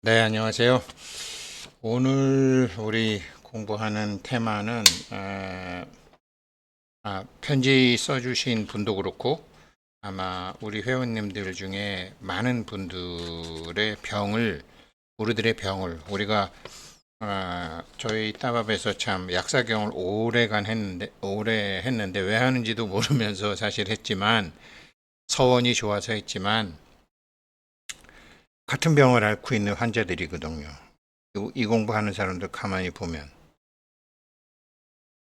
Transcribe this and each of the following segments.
네, 안녕하세요. 오늘 우리 공부하는 테마는 편지 써주신 분도 그렇고 아마 우리 회원님들 중에 많은 분들의 우리들의 병을 우리가 저희 따밥에서 참 약사경을 오래 했는데 왜 하는지도 모르면서 사실 했지만 서원이 좋아서 했지만 같은 병을 앓고 있는 환자들이거든요. 이 공부하는 사람들 가만히 보면.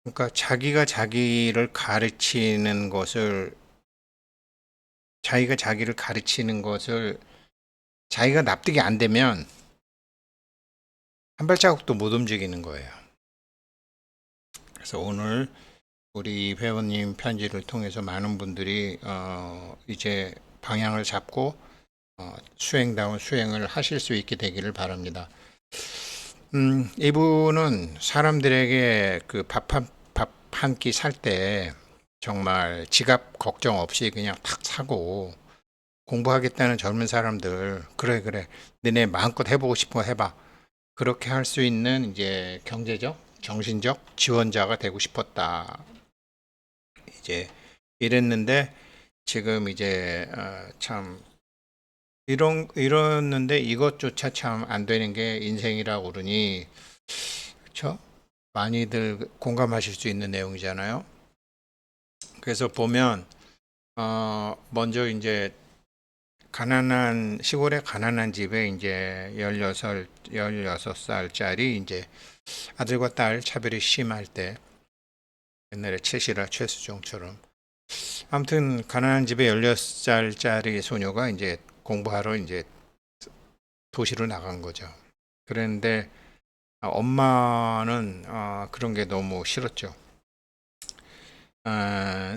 그러니까 자기가 자기를 가르치는 것을 자기가 납득이 안 되면 한 발자국도 못 움직이는 거예요. 그래서 오늘 우리 회원님 편지를 통해서 많은 분들이 이제 방향을 잡고 수행다운 수행을 하실 수 있게 되기를 바랍니다. 이분은 사람들에게 그 밥 한 끼 살 때 정말 지갑 걱정 없이 그냥 탁 사고 공부하겠다는 젊은 사람들, 그래, 그래. 너네 마음껏 해보고 싶은 거 해봐. 그렇게 할 수 있는 이제 경제적, 정신적 지원자가 되고 싶었다. 이제 이랬는데 지금 이제 참 이러는데 이것조차 참 안 되는 게 인생이라고 그러니 그렇죠? 많이들 공감하실 수 있는 내용이잖아요. 그래서 보면 먼저 이제 가난한 시골의 가난한 집에 이제 16살짜리 이제 아들과 딸 차별이 심할 때 옛날에 최실화 최수종처럼 아무튼 가난한 집에 16살짜리 소녀가 이제 공부하러 이제 도시로 나간 거죠. 그런데 엄마는 그런 게 너무 싫었죠.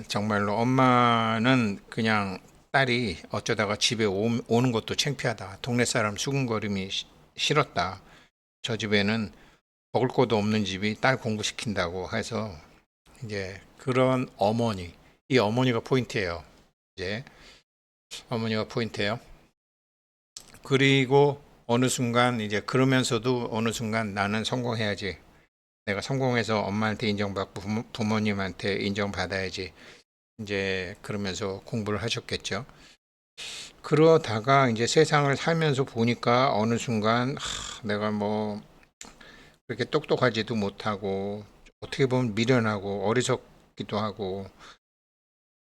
정말로 엄마는 그냥 딸이 어쩌다가 집에 오는 것도 창피하다. 동네 사람 수군거림이 싫었다. 저 집에는 먹을 것도 없는 집이 딸 공부시킨다고 해서 이제 그런 어머니, 이 어머니가 포인트예요. 이제 어머니가 포인트예요. 그리고 어느 순간 이제 그러면서도 어느 순간 나는 성공해야지. 내가 성공해서 엄마한테 인정받고 부모님한테 인정받아야지. 이제 그러면서 공부를 하셨겠죠. 그러다가 이제 세상을 살면서 보니까 어느 순간 내가 뭐 그렇게 똑똑하지도 못하고 어떻게 보면 미련하고 어리석기도 하고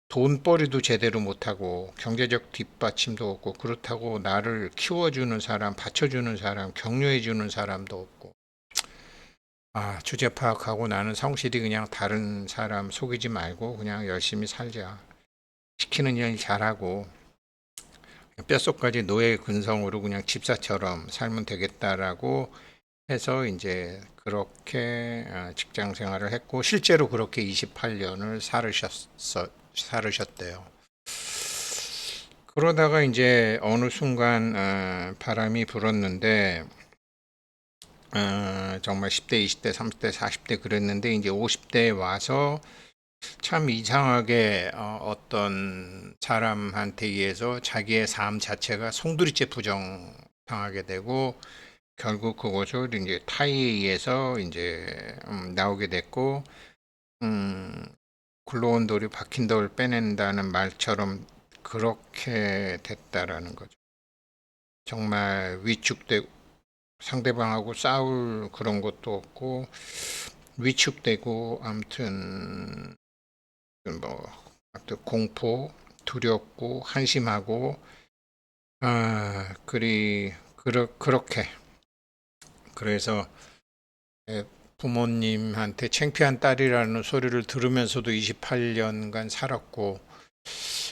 돈벌이도 제대로 못하고 경제적 뒷받침도 없고 그렇다고 나를 키워주는 사람, 받쳐주는 사람, 격려해주는 사람도 없고 주제 파악하고 나는 성실히 그냥 다른 사람 속이지 말고 그냥 열심히 살자. 시키는 일 잘하고 뼛속까지 노예 근성으로 그냥 집사처럼 살면 되겠다라고 해서 이제 그렇게 직장 생활을 했고 실제로 그렇게 28년을 살으셨대요. 그러다가 이제 어느 순간 바람이 불었는데 정말 10대, 20대, 30대, 40대 그랬는데 이제 50대에 와서 참 이상하게 어떤 사람한테 의해서 자기의 삶 자체가 송두리째 부정당하게 되고 결국 그것을 이제 타의에 의해서 이제 나오게 됐고 음, 굴러온 돌이 박힌 돌 빼낸다는 말처럼 그렇게 됐다라는 거죠. 정말 위축되고 상대방하고 싸울 그런 것도 없고 위축되고 아무튼 공포, 두렵고 한심하고 그렇게 그래서 부모님한테 창피한 딸이라는 소리를 들으면서도 28년간 살았고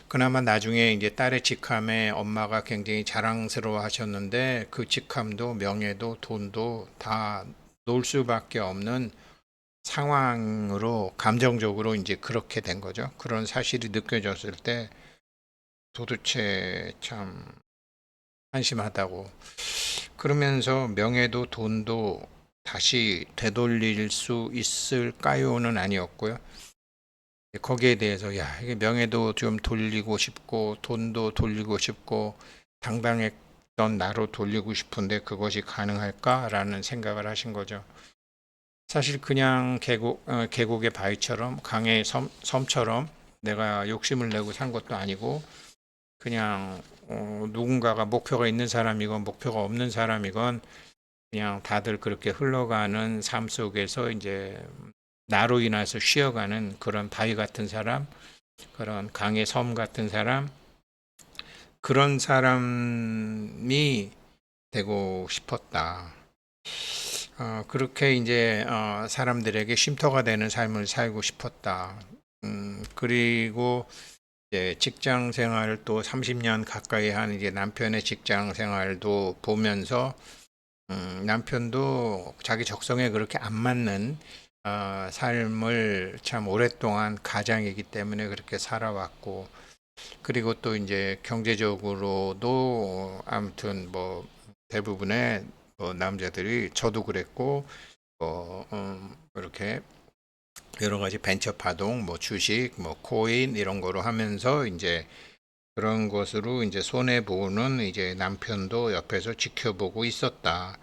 그나마 나중에 이제 딸의 직함에 엄마가 굉장히 자랑스러워 하셨는데 그 직함도 명예도 돈도 다 놓을 수밖에 없는 상황으로 감정적으로 이제 그렇게 된 거죠. 그런 사실이 느껴졌을 때 도대체 참 한심하다고. 그러면서 명예도 돈도 다시 되돌릴 수 있을까요는 아니었고요. 거기에 대해서 이게 명예도 좀 돌리고 싶고 돈도 돌리고 싶고 당당해 나로 돌리고 싶은데 그것이 가능할까라는 생각을 하신 거죠. 사실 그냥 계곡의 바위처럼 강의 섬처럼 내가 욕심을 내고 산 것도 아니고 그냥 누군가가 목표가 있는 사람이건 목표가 없는 사람이건 그냥 다들 그렇게 흘러가는 삶 속에서 이제 나로 인해서 쉬어가는 그런 바위 같은 사람, 그런 강의 섬 같은 사람, 그런 사람이 되고 싶었다. 그렇게 이제 사람들에게 쉼터가 되는 삶을 살고 싶었다. 그리고 이제 직장 생활을 또 30년 가까이 한 이제 남편의 직장 생활도 보면서 남편도 자기 적성에 그렇게 안 맞는 삶을 참 오랫동안 가장이기 때문에 그렇게 살아왔고 그리고 또 이제 경제적으로도 아무튼 뭐 대부분의 남자들이 저도 그랬고 이렇게 여러 가지 벤처 파동, 뭐 주식, 뭐 코인 이런 거로 하면서 이제 그런 것으로 이제 손해 보는 이제 남편도 옆에서 지켜보고 있었다.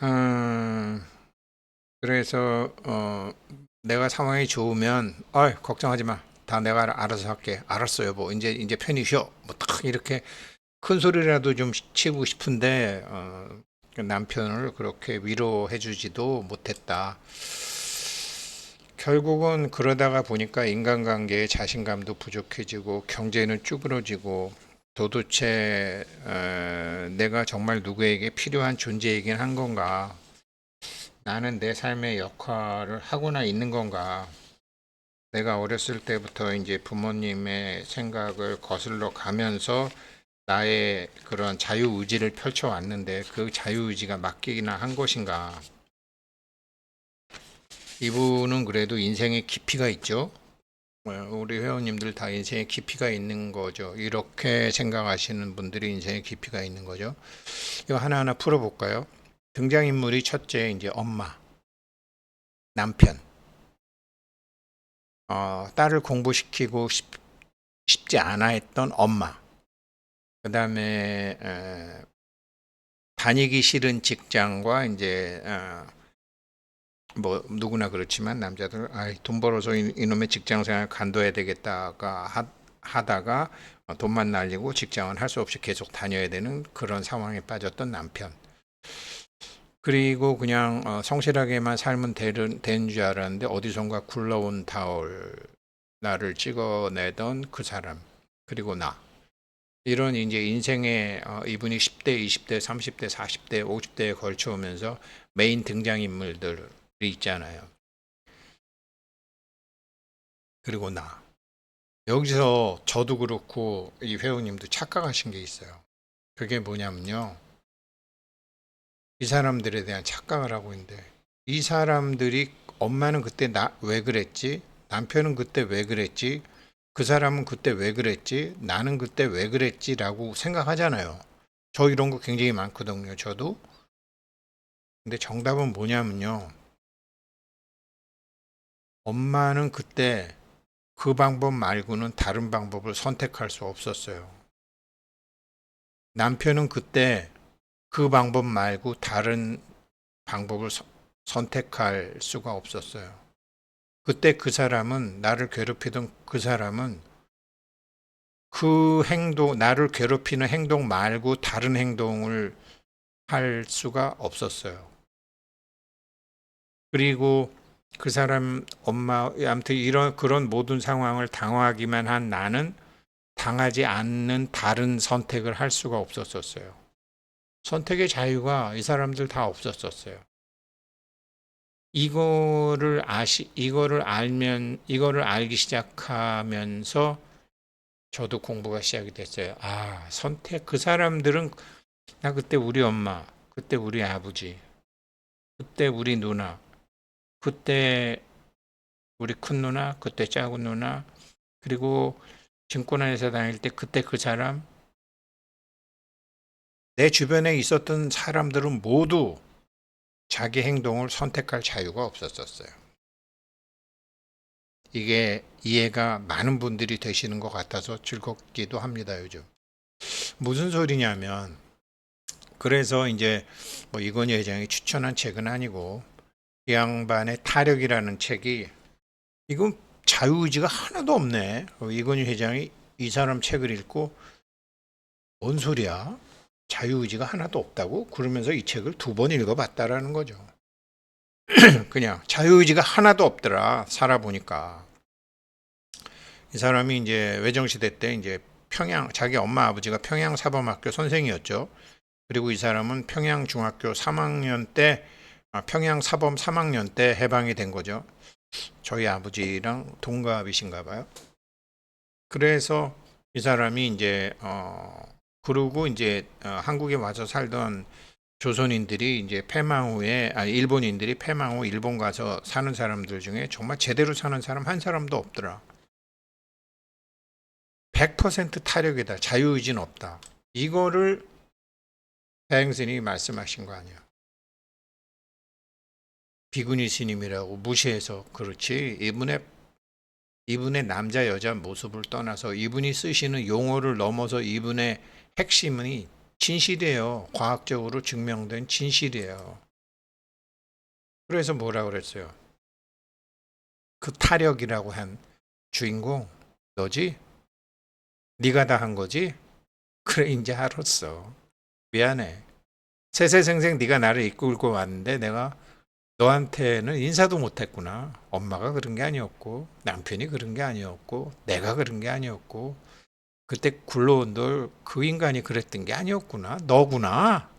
음, 그래서 내가 상황이 좋으면 걱정하지 마. 다 내가 알아서 할게. 알았어 여보. 이제 편히 쉬어. 뭐 딱 이렇게 큰 소리라도 좀 치고 싶은데 그 남편을 그렇게 위로해 주지도 못했다. 결국은 그러다가 보니까 인간관계에 자신감도 부족해지고 경제는 쭈그러지고 도대체 내가 정말 누구에게 필요한 존재이긴 한 건가? 나는 내 삶의 역할을 하고나 있는 건가? 내가 어렸을 때부터 이제 부모님의 생각을 거슬러 가면서 나의 그런 자유의지를 펼쳐왔는데 그 자유의지가 맡기기나 한 것인가? 이분은 그래도 인생에 깊이가 있죠. 우리 회원님들 다 인생에 깊이가 있는 거죠. 이렇게 생각하시는 분들이 인생에 깊이가 있는 거죠. 이거 하나하나 풀어볼까요? 등장인물이 첫째 이제 엄마, 남편, 딸을 공부시키고 싶지 않아 했던 엄마, 그 다음에 다니기 싫은 직장과 이제 뭐 누구나 그렇지만 남자들 돈 벌어서 이놈의 직장 생활 간둬야 되겠다가 하다가 돈만 날리고 직장은 할 수 없이 계속 다녀야 되는 그런 상황에 빠졌던 남편. 그리고 그냥 성실하게만 살면 되는 줄 알았는데 어디선가 굴러온 다올 나를 찍어내던 그 사람. 그리고 나. 이런 이제 인생의 이분이 10대, 20대, 30대, 40대, 50대에 걸쳐 오면서 메인 등장인물들이 있잖아요. 그리고 나. 여기서 저도 그렇고 이 회원님도 착각하신 게 있어요. 그게 뭐냐면요. 이 사람들에 대한 착각을 하고 있는데 이 사람들이 엄마는 그때 나 왜 그랬지? 남편은 그때 왜 그랬지? 그 사람은 그때 왜 그랬지? 나는 그때 왜 그랬지라고 생각하잖아요. 저 이런 거 굉장히 많거든요. 저도. 근데 정답은 뭐냐면요. 엄마는 그때 그 방법 말고는 다른 방법을 선택할 수 없었어요. 남편은 그때 그 방법 말고 다른 방법을 선택할 수가 없었어요. 그때 그 사람은 나를 괴롭히던 그 사람은 그 행동, 나를 괴롭히는 행동 말고 다른 행동을 할 수가 없었어요. 그리고 그 사람 엄마, 아무튼 이런 그런 모든 상황을 당하기만 한 나는 당하지 않는 다른 선택을 할 수가 없었었어요. 선택의 자유가 이 사람들 다 없었었어요. 이거를 알기 시작하면서 저도 공부가 시작이 됐어요. 그 사람들은 나 그때 우리 엄마, 그때 우리 아버지, 그때 우리 누나, 그때 우리 큰 누나, 그때 작은 누나, 그리고 증권회사 다닐 때 그때 그 사람, 내 주변에 있었던 사람들은 모두 자기 행동을 선택할 자유가 없었었어요. 이게 이해가 많은 분들이 되시는 것 같아서 즐겁기도 합니다, 요즘. 무슨 소리냐면, 그래서 이제 뭐 이건희 회장이 추천한 책은 아니고 이 양반의 타력이라는 책이 이건 자유의지가 하나도 없네. 이건희 회장이 이 사람 책을 읽고 뭔 소리야? 자유의지가 하나도 없다고? 그러면서 이 책을 2번 읽어봤다라는 거죠. 그냥 자유의지가 하나도 없더라. 살아보니까. 이 사람이 이제 외정시대 때 이제 평양, 자기 엄마 아버지가 평양사범학교 선생이었죠. 그리고 이 사람은 평양중학교 3학년 때, 평양사범 3학년 때 해방이 된 거죠. 저희 아버지랑 동갑이신가 봐요. 그래서 이 사람이 이제, 그러고 이제 한국에 와서 살던 조선인들이 이제 패망 후에, 일본인들이 패망 후 일본 가서 사는 사람들 중에 정말 제대로 사는 사람 한 사람도 없더라. 100% 타력이다. 자유의지는 없다. 이거를 다행스님이 말씀하신 거 아니야. 비구니 스님이라고 무시해서 그렇지. 이분의 남자 여자 모습을 떠나서 이분이 쓰시는 용어를 넘어서 이분의 핵심이 진실이에요. 과학적으로 증명된 진실이에요. 그래서 뭐라 그랬어요? 그 타력이라고 한 주인공 너지? 네가 다 한 거지? 그래 이제 알았어. 미안해. 세세생생 네가 나를 이끌고 왔는데 내가 너한테는 인사도 못했구나. 엄마가 그런 게 아니었고 남편이 그런 게 아니었고 내가 그런 게 아니었고 그때 굴러온 널 그 인간이 그랬던 게 아니었구나. 너구나.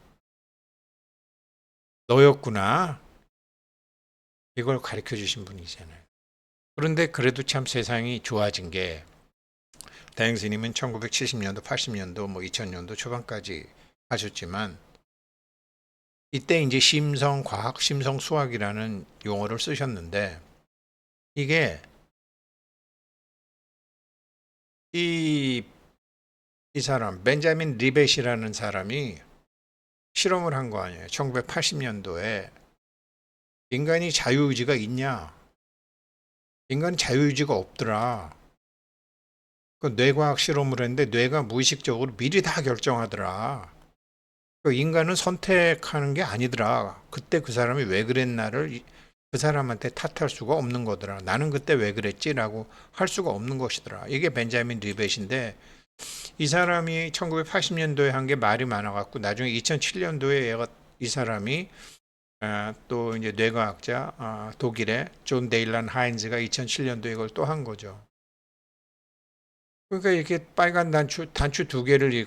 너였구나. 이걸 가르쳐 주신 분이잖아요. 그런데 그래도 참 세상이 좋아진 게 다행스님은 1970년도, 80년도, 뭐 2000년도 초반까지 하셨지만 이때 이제 심성과학, 심성수학이라는 용어를 쓰셨는데 이게 이, 이 사람 벤자민 리벳이라는 사람이 실험을 한 거 아니에요. 1980년도에 인간이 자유의지가 있냐? 인간은 자유의지가 없더라. 그 뇌과학 실험을 했는데 뇌가 무의식적으로 미리 다 결정하더라. 그 인간은 선택하는 게 아니더라. 그때 그 사람이 왜 그랬나를 그 사람한테 탓할 수가 없는 거더라. 나는 그때 왜 그랬지라고 할 수가 없는 것이더라. 이게 벤자민 리벳인데 이 사람이 1980년도에 한 게 말이 많아갖고 나중에 2007년도에 이 사람이 또 이제 뇌과학자 독일의 존 데일란 하인즈가 2007년도에 이걸 또 한 거죠. 그러니까 이렇게 빨간 단추 2개를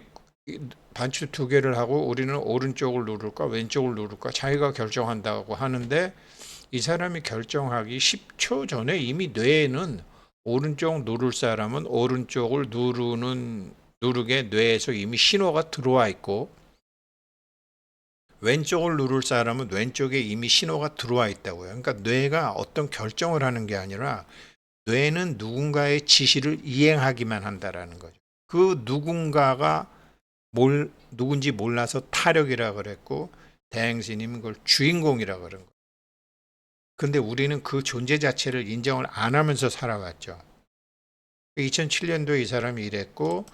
단추 2개를 하고 우리는 오른쪽을 누를까 왼쪽을 누를까 자기가 결정한다고 하는데 이 사람이 결정하기 10초 전에 이미 뇌에는 오른쪽 누를 사람은 오른쪽을 누르게 뇌에서 이미 신호가 들어와 있고 왼쪽을 누를 사람은 왼쪽에 이미 신호가 들어와 있다고요. 그러니까 뇌가 어떤 결정을 하는 게 아니라 뇌는 누군가의 지시를 이행하기만 한다라는 거죠. 그 누군가가 누군지 몰라서 타력이라 그랬고 대행스님은 그걸 주인공이라 그런 거예요. 근데 우리는 그 존재 자체를 인정을 안 하면서 살아왔죠. 2007년도에 이 사람이 이랬고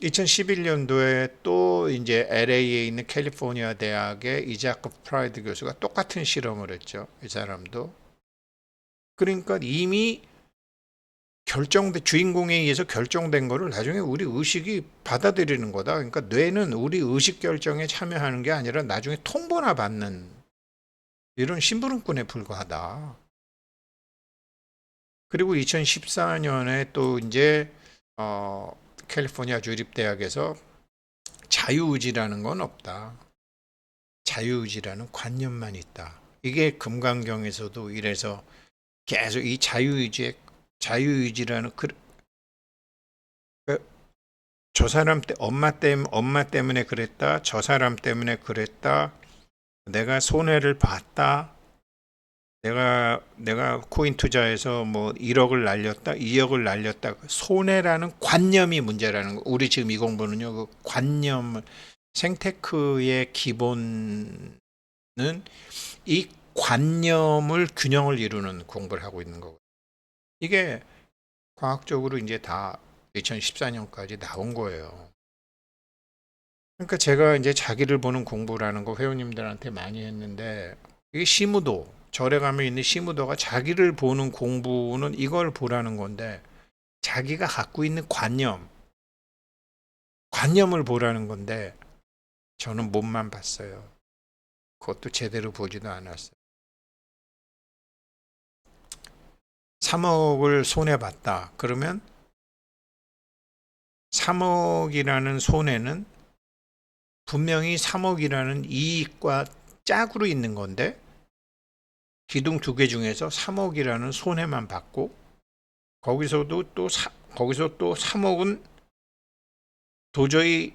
2011년도에 또 이제 LA에 있는 캘리포니아 대학의 이자크 프라이드 교수가 똑같은 실험을 했죠. 이 사람도. 그러니까 이미 주인공에 의해서 결정된 거를 나중에 우리 의식이 받아들이는 거다. 그러니까 뇌는 우리 의식 결정에 참여하는 게 아니라 나중에 통보나 받는 이런 심부름꾼에 불과하다. 그리고 2014년에 또 이제 캘리포니아 주립대학에서 자유의지라는 건 없다. 자유의지라는 관념만 있다. 이게 금강경에서도 이래서 계속 이 자유의지라는 저 사람 엄마 때문에 그랬다. 저 사람 때문에 그랬다. 내가 손해를 봤다. 내가 코인 투자해서 뭐 1억을 날렸다, 2억을 날렸다. 손해라는 관념이 문제라는 거. 우리 지금 이 공부는요, 그 관념, 생테크의 기본은 이 관념을 균형을 이루는 공부를 하고 있는 거고. 이게 과학적으로 이제 다 2014년까지 나온 거예요. 그러니까 제가 이제 자기를 보는 공부라는 거 회원님들한테 많이 했는데, 이게 시무도, 절에 가면 있는 시무도가 자기를 보는 공부는 이걸 보라는 건데, 자기가 갖고 있는 관념을 보라는 건데, 저는 몸만 봤어요. 그것도 제대로 보지도 않았어요. 3억을 손해봤다. 그러면 3억이라는 손해는 분명히 3억이라는 이익과 짝으로 있는 건데, 기둥 두 개 중에서 3억이라는 손해만 받고, 거기서 또 3억은 도저히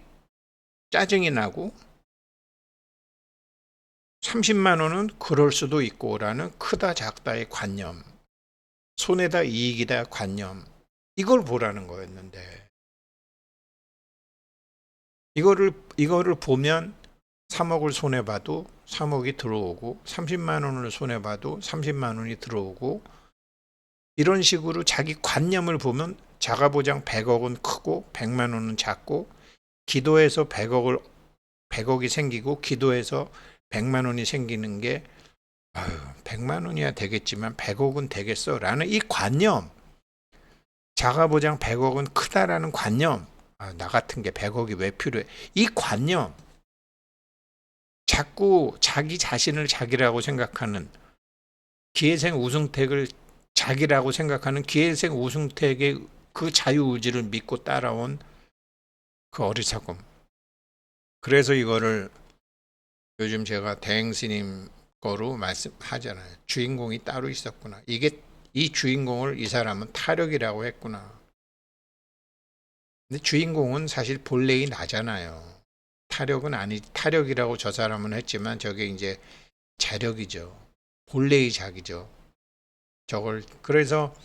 짜증이 나고, 30만 원은 그럴 수도 있고라는 크다 작다의 관념, 손해다 이익이다 관념, 이걸 보라는 거였는데, 이거를 보면 3억을 손해봐도 3억이 들어오고, 30만 원을 손해봐도 30만 원이 들어오고, 이런 식으로 자기 관념을 보면 자가보장 100억은 크고 100만 원은 작고, 기도에서 100억이 생기고 기도에서 100만 원이 생기는 게, 아유, 100만 원이야 되겠지만 100억은 되겠어 라는 이 관념, 자가보장 100억은 크다라는 관념, 아, 나 같은 게 100억이 왜 필요해, 이 관념, 자꾸 자기 자신을 자기라고 생각하는, 기회생 우승택을 자기라고 생각하는 기회생 우승택의 그 자유의지를 믿고 따라온 그 어리석음. 그래서 이거를 요즘 제가 대행스님 거로 말씀하잖아요. 주인공이 따로 있었구나. 이 주인공을 이 사람은 타력이라고 했구나. 근데 주인공은 사실 본래이 나잖아요. 타력은 아니, 타력이라고 저 사람은 했지만 저게 이제 자력이죠. 본래의 자기죠. 그래서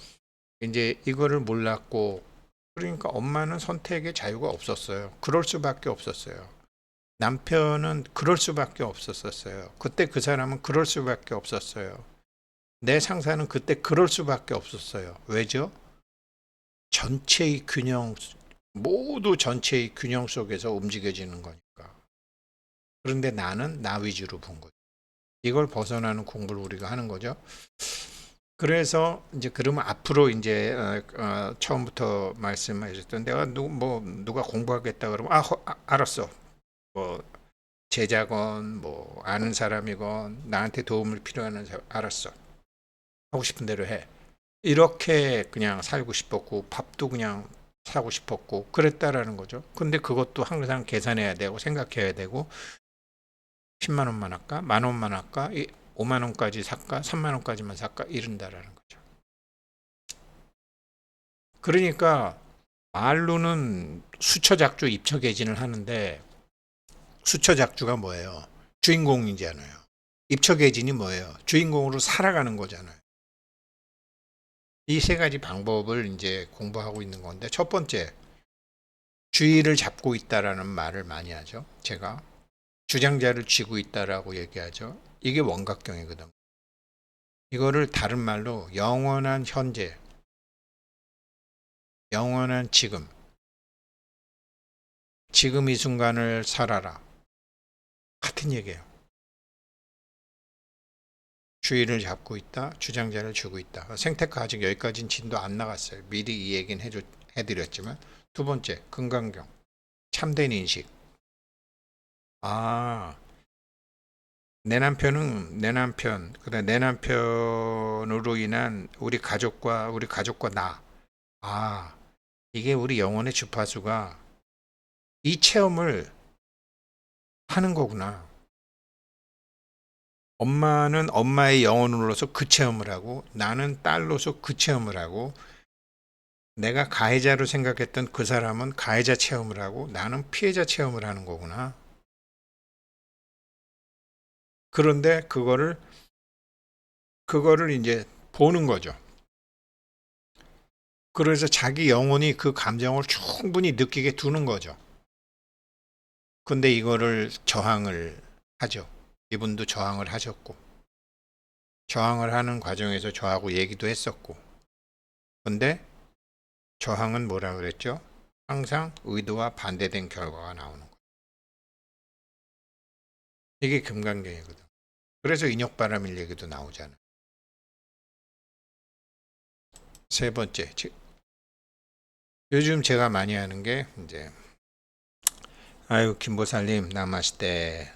이제 이거를 몰랐고, 그러니까 엄마는 선택의 자유가 없었어요. 그럴 수밖에 없었어요. 남편은 그럴 수밖에 없었어요. 그때 그 사람은 그럴 수밖에 없었어요. 내 상사는 그때 그럴 수밖에 없었어요. 왜죠? 전체의 균형, 모두 전체의 균형 속에서 움직여지는 거니까. 그런데 나는 나 위주로 본 거죠. 이걸 벗어나는 공부를 우리가 하는 거죠. 그래서 이제 그러면 앞으로 이제 처음부터 말씀하셨던, 내가 누가 공부하겠다 그러면 알았어. 뭐 제자건 뭐 아는 사람이건 나한테 도움을 필요한 사람, 알았어. 하고 싶은 대로 해. 이렇게 그냥 살고 싶었고, 밥도 그냥 사고 싶었고 그랬다라는 거죠. 근데 그것도 항상 계산해야 되고 생각해야 되고, 10만 원만 할까? 만 원만 할까? 5만 원까지 살까? 3만 원까지만 살까? 이른다라는 거죠. 그러니까 말로는 수처작주 입처개진을 하는데, 수처작주가 뭐예요? 주인공이잖아요. 입처개진이 뭐예요? 주인공으로 살아가는 거잖아요. 이 세 가지 방법을 이제 공부하고 있는 건데, 첫 번째, 주의를 잡고 있다라는 말을 많이 하죠. 제가 주장자를 쥐고 있다라고 얘기하죠. 이게 원각경이거든. 이거를 다른 말로 영원한 현재, 영원한 지금, 지금 이 순간을 살아라. 같은 얘기예요. 주의를 잡고 있다, 주장자를 쥐고 있다. 생태과 아직 여기까지는 진도 안 나갔어요. 미리 이 얘기는 해드렸지만, 두 번째, 금강경, 참된 인식. 아, 그다음 내 남편으로 인한 우리 가족과 나. 아, 이게 우리 영혼의 주파수가 이 체험을 하는 거구나. 엄마는 엄마의 영혼으로서 그 체험을 하고, 나는 딸로서 그 체험을 하고, 내가 가해자로 생각했던 그 사람은 가해자 체험을 하고, 나는 피해자 체험을 하는 거구나. 그런데 그거를 이제 보는 거죠. 그래서 자기 영혼이 그 감정을 충분히 느끼게 두는 거죠. 근데 이거를 저항을 하죠. 이분도 저항을 하셨고, 저항을 하는 과정에서 저하고 얘기도 했었고, 근데 저항은 뭐라 그랬죠? 항상 의도와 반대된 결과가 나오는 거예요. 이게 금강경이거든. 그래서 인욕바람일 얘기도 나오잖아. 세 번째, 요즘 제가 많이 하는 게 이제 아유 김보살님 나마시대,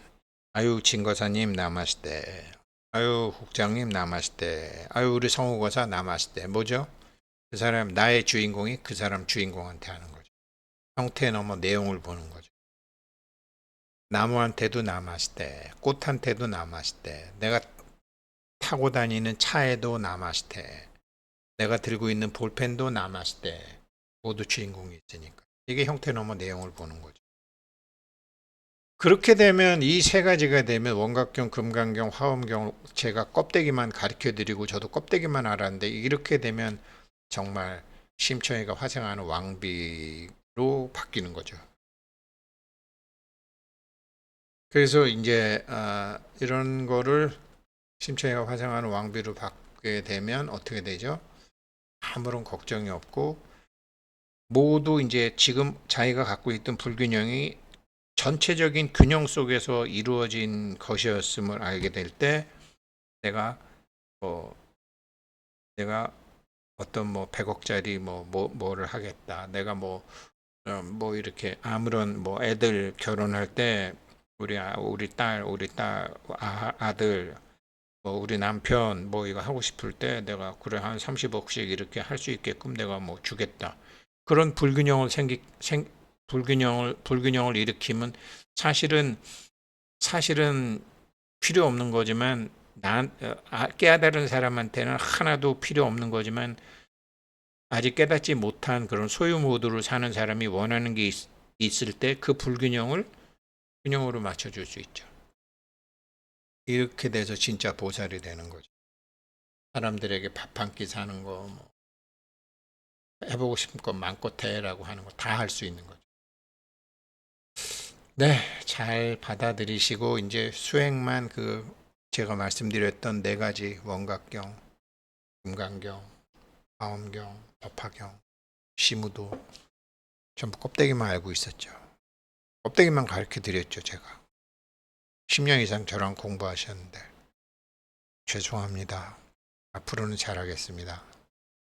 아유 진거사님 나마시대, 아유 국장님 나마시대, 아유 우리 성우거사 나마시대. 뭐죠? 그 사람 나의 주인공이 그 사람 주인공한테 하는 거죠. 형태 넘어 내용을 보는 거죠. 나무한테도 나마시대, 꽃한테도 나마시대, 내가 타고 다니는 차에도 나마시대, 내가 들고 있는 볼펜도 나마시대. 모두 주인공이 있으니까. 이게 형태 넘어 내용을 보는 거죠. 그렇게 되면 이 세 가지가 되면 원각경, 금강경, 화엄경 제가 껍데기만 가르쳐 드리고 저도 껍데기만 알았는데 이렇게 되면 정말 심처이가 화생하는 왕비로 바뀌는 거죠. 그래서 이제 이런 거를 심처이가 화생하는 왕비로 바뀌게 되면 어떻게 되죠? 아무런 걱정이 없고 모두 이제 지금 자기가 갖고 있던 불균형이 전체적인 균형 속에서 이루어진 것이었음을 알게 될 때 내가 뭐 내가 어떤 뭐 100억짜리 뭐를 하겠다. 내가 뭐 이렇게 아무런 뭐 애들 결혼할 때 우리 딸 아들 뭐 우리 남편 뭐 이거 하고 싶을 때 내가 그래 한 30억씩 이렇게 할 수 있게끔 내가 뭐 주겠다. 그런 불균형을 일으키면 사실은 사실은 필요 없는 거지만 깨달은 사람한테는 하나도 필요 없는 거지만 아직 깨닫지 못한 그런 소유 모드로 사는 사람이 원하는 게 있을 때 그 불균형을 균형으로 맞춰줄 수 있죠. 이렇게 돼서 진짜 보살이 되는 거죠. 사람들에게 밥 한 끼 사는 거, 뭐 해보고 싶은 거 마음껏 해라고 하는 거 다 할 수 있는 거죠. 네, 잘 받아들이시고 이제 수행만 제가 말씀드렸던 네 가지 원각경, 금강경, 마음경, 법화경, 시무도 전부 껍데기만 알고 있었죠. 껍데기만 가르쳐 드렸죠, 제가. 10년 이상 저랑 공부하셨는데 죄송합니다. 앞으로는 잘하겠습니다.